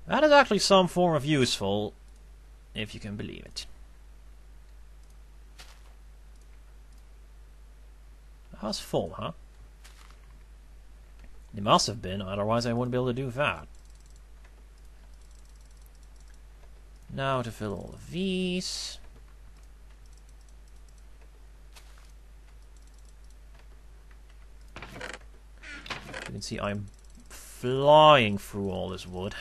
That is actually some form of useful, if you can believe it. That was full, huh? It must have been, otherwise I wouldn't be able to do that. Now to fill all of these. You can see I'm flying through all this wood.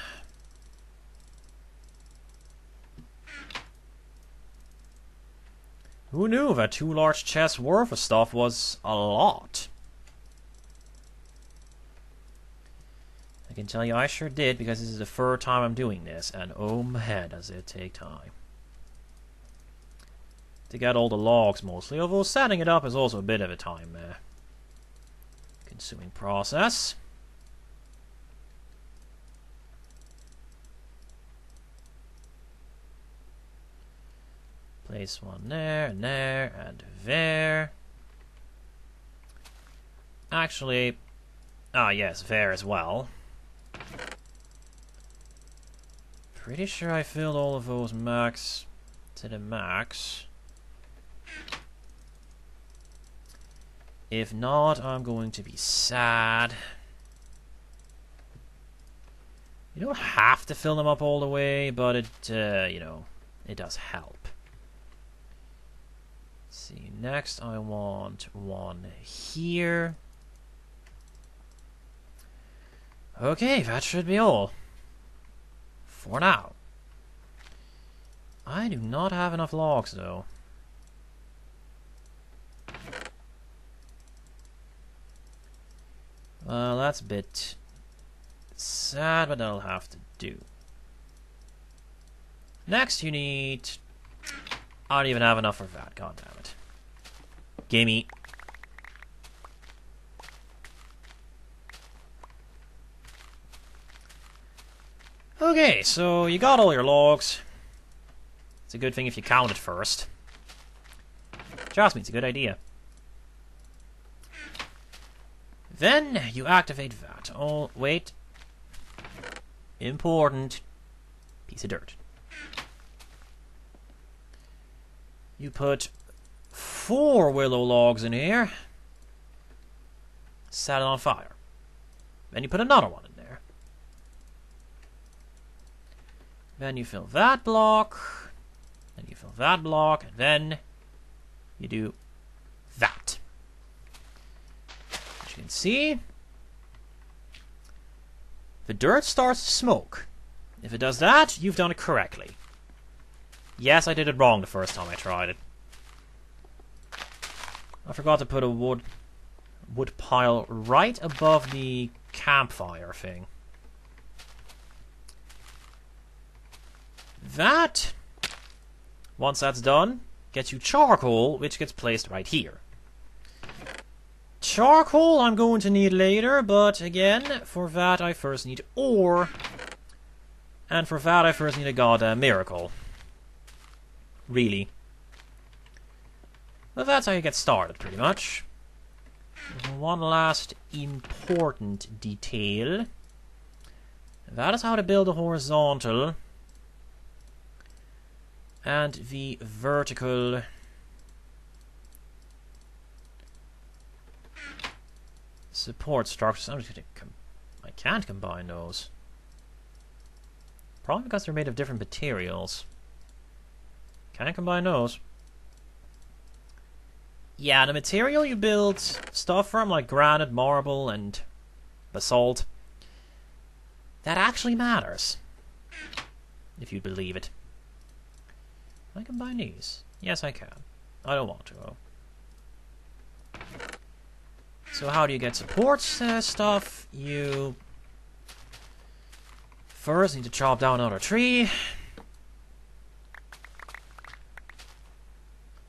Who knew that 2 large chests worth of stuff was a lot? I can tell you I sure did, because this is the 3rd time I'm doing this, and oh man, does it take time. To get all the logs mostly, although setting it up is also a bit of a time consuming process. Place one there, and there, and there. Actually, yes, there as well. Pretty sure I filled all of those max to the max. If not, I'm going to be sad. You don't have to fill them up all the way, but it, it does help. Let's see, next I want one here. Okay, that should be all. For now. I do not have enough logs, though. Well, that's a bit sad, but that'll have to do. Next, you need... I don't even have enough for that, god damn it. Gimme. Okay, so you got all your logs. It's a good thing if you count it first. Trust me, it's a good idea. Then you activate that. Oh, wait. Important. Piece of dirt. You put 4 willow logs in here. Set it on fire. Then you put another one in there. Then you fill that block. Then you fill that block. And then you do that. As you can see, the dirt starts to smoke. If it does that, you've done it correctly. Yes, I did it wrong the first time I tried it. I forgot to put a wood pile right above the campfire thing. That, once that's done, gets you charcoal, which gets placed right here. Charcoal I'm going to need later, but again, for that I first need ore. And for that I first need a goddamn miracle. Really. But that's how you get started, pretty much. There's one last important detail. That is how to build a horizontal and the vertical support structures. I'm just gonna I can't combine those. Probably because they're made of different materials. Can't combine those. Yeah, the material you build stuff from, like granite, marble, and basalt, that actually matters. If you believe it. Can I combine these? Yes, I can. I don't want to, though. So how do you get support stuff? You first need to chop down another tree.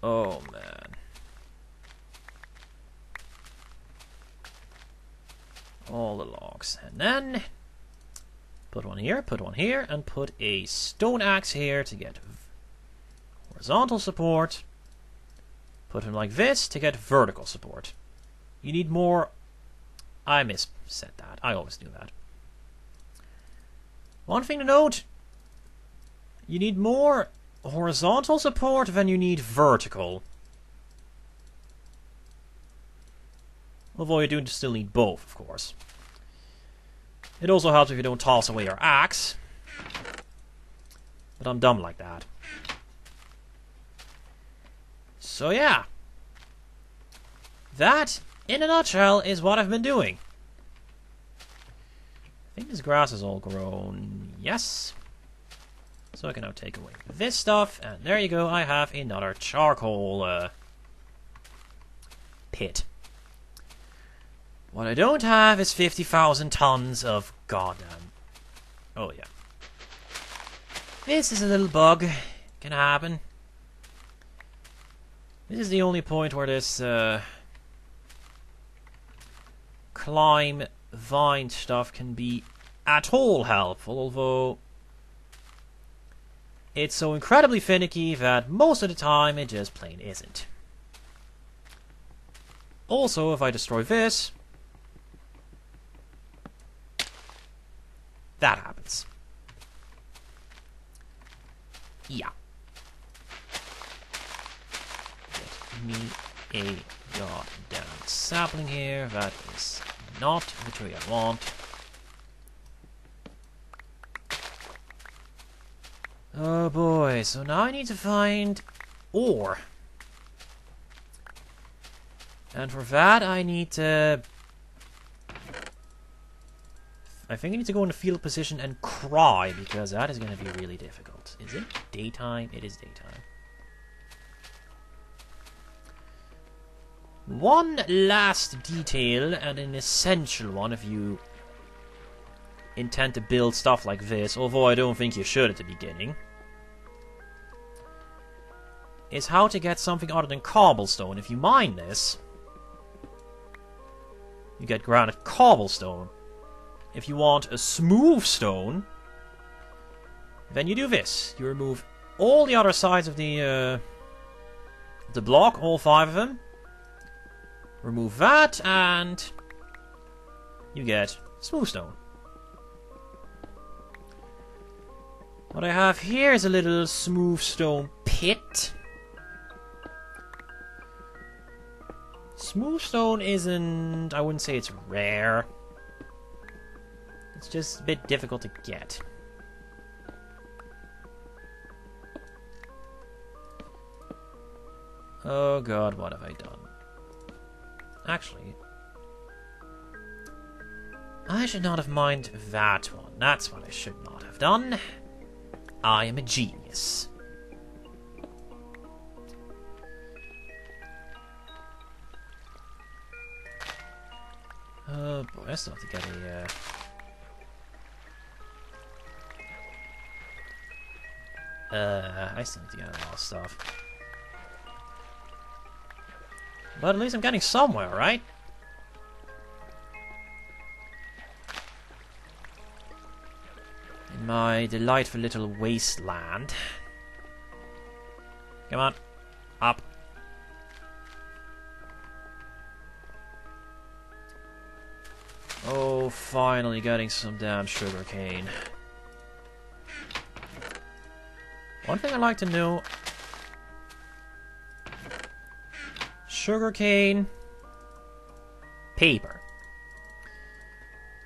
Oh, man. All the logs. And then put one here, and put a stone axe here to get horizontal support. Put him like this to get vertical support. You need more... I missaid that. I always do that. One thing to note, you need more horizontal support than you need vertical. Although you do still need both, of course. It also helps if you don't toss away your axe. But I'm dumb like that. So yeah. That, in a nutshell, is what I've been doing. I think this grass is all grown. Yes. So I can now take away this stuff. And there you go, I have another charcoal pit. What I don't have is 50,000 tons of goddamn... Oh, yeah. This is a little bug. Can happen. This is the only point where this climb vine stuff can be at all helpful, although it's so incredibly finicky that most of the time it just plain isn't. Also, if I destroy this, that happens. Yeah. Get me a goddamn sapling here. That is not the tree I want. Oh boy, so now I need to find ore. And for that I need to... I think I need to go in the field position and cry, because that is going to be really difficult. Is it daytime? It is daytime. One last detail, and an essential one if you intend to build stuff like this, although I don't think you should at the beginning, is how to get something other than cobblestone. If you mine this, you get granite cobblestone. If you want a smooth stone, then you do this. You remove all the other sides of the block, all 5 of them. Remove that, and you get smooth stone. What I have here is a little smooth stone pit. Smooth stone isn't... I wouldn't say it's rare. It's just a bit difficult to get. Oh god, what have I done? Actually, I should not have mined that one. That's what I should not have done. I am a genius. Oh boy, I still have to get a... I still need to get a lot of stuff. But at least I'm getting somewhere, right? In my delightful little wasteland. Come on. Up. Oh, finally getting some damn sugarcane. One thing I'd like to know... Sugarcane... Paper.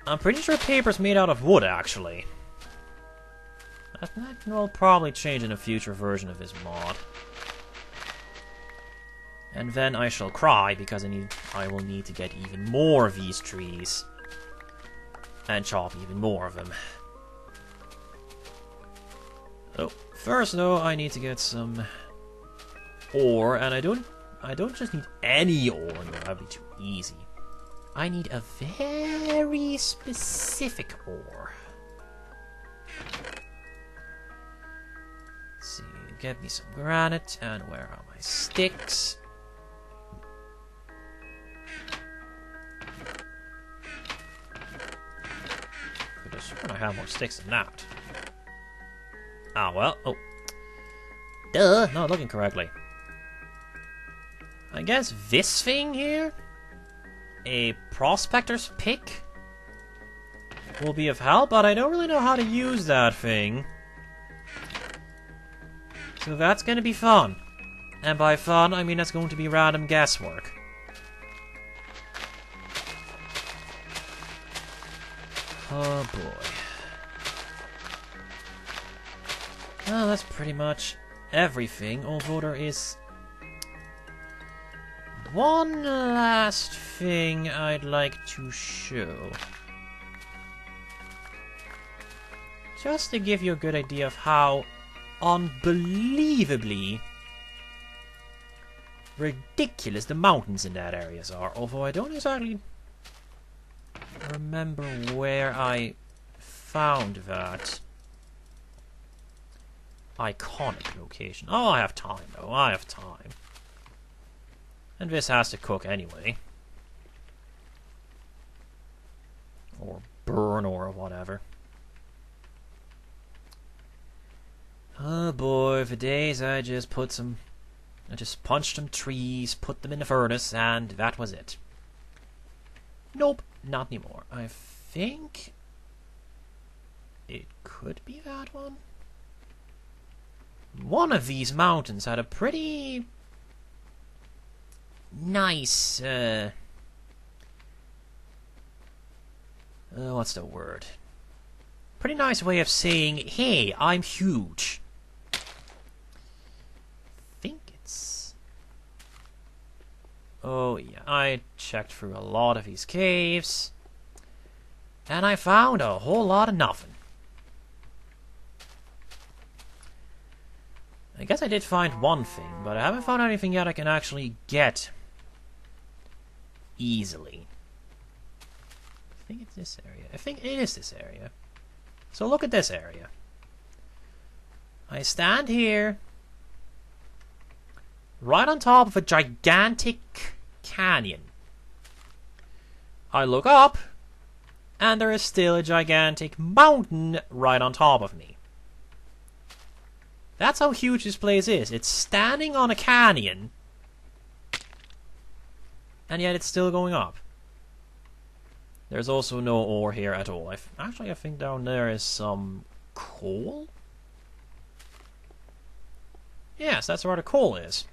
I'm pretty sure paper's made out of wood, actually. That will probably change in a future version of this mod. And then I shall cry, because I will need to get even more of these trees. And chop even more of them. Oh, first though, I need to get some ore, and I don't just need any ore, no, that'd be too easy. I need a very specific ore. Let's see, get me some granite, and where are my sticks? Could have sworn I have more sticks than that. Ah, well, oh. Duh, not looking correctly. I guess this thing here? A prospector's pick? will be of help, but I don't really know how to use that thing. So that's going to be fun. And by fun, I mean that's going to be random guesswork. Oh boy. Well, that's pretty much everything, although there is one last thing I'd like to show. Just to give you a good idea of how unbelievably ridiculous the mountains in that area are. Although I don't exactly remember where I found that iconic location. Oh, I have time though. I have time. And this has to cook anyway. Or burn or whatever. Oh boy, for days I just punched some trees, put them in the furnace, and that was it. Nope, not anymore. I think it could be that one. One of these mountains had a pretty nice, what's the word? Pretty nice way of saying, hey, I'm huge. I think it's... Oh yeah, I checked through a lot of these caves, and I found a whole lot of nothing. I guess I did find one thing, but I haven't found anything yet I can actually get easily. I think it's this area. I think it is this area. So look at this area. I stand here, right on top of a gigantic canyon. I look up, and there is still a gigantic mountain right on top of me. That's how huge this place is. It's standing on a canyon, and yet it's still going up. There's also no ore here at all. I think down there is some coal? Yes, that's where the coal is.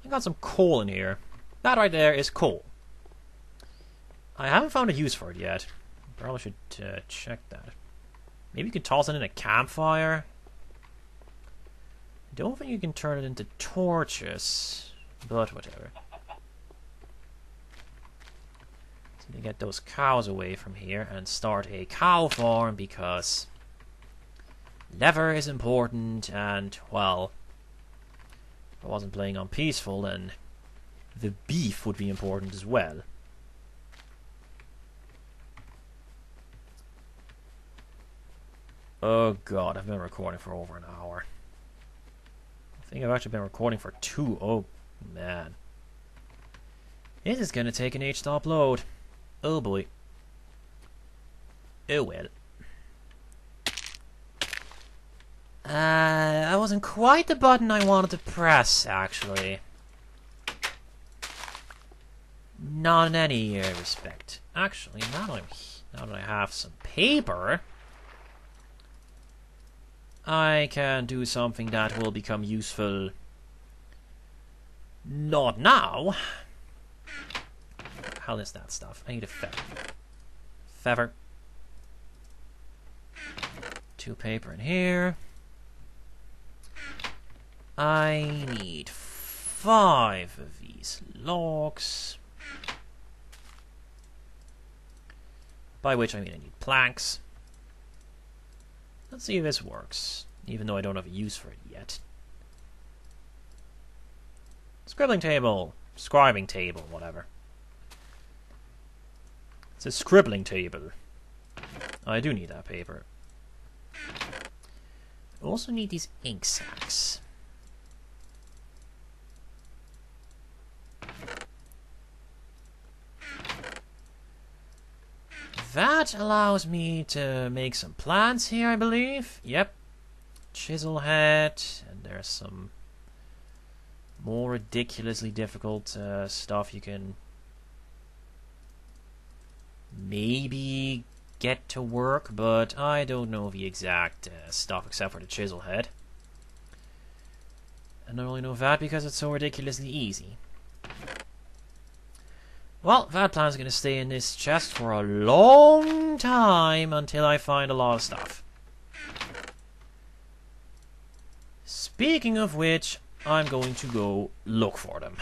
I got some coal in here. That right there is coal. I haven't found a use for it yet. Probably should check that. Maybe you can toss it in a campfire. I don't think you can turn it into torches, but whatever. So to get those cows away from here and start a cow farm, because leather is important, and well, if I wasn't playing on peaceful, then the beef would be important as well. Oh god, I've been recording for over an hour. I think I've actually been recording for 2. Oh man. This is gonna take an age to upload. Oh boy. Oh well. That wasn't quite the button I wanted to press, actually. Not in any respect. Actually, now that I have some paper, I can do something that will become useful. Not now. What the hell is that stuff? I need a feather. Feather. 2 paper in here. I need 5 of these logs. By which I mean I need planks. Let's see if this works, even though I don't have a use for it yet. Scribbling table, scribing table, whatever. It's a scribbling table. I do need that paper. I also need these ink sacks. That allows me to make some plants here, I believe. Yep. Chisel head, and there's some more ridiculously difficult stuff you can maybe get to work, but I don't know the exact stuff except for the chisel head. And I only know that because it's so ridiculously easy. Well, that plan's going to stay in this chest for a long time until I find a lot of stuff. Speaking of which, I'm going to go look for them.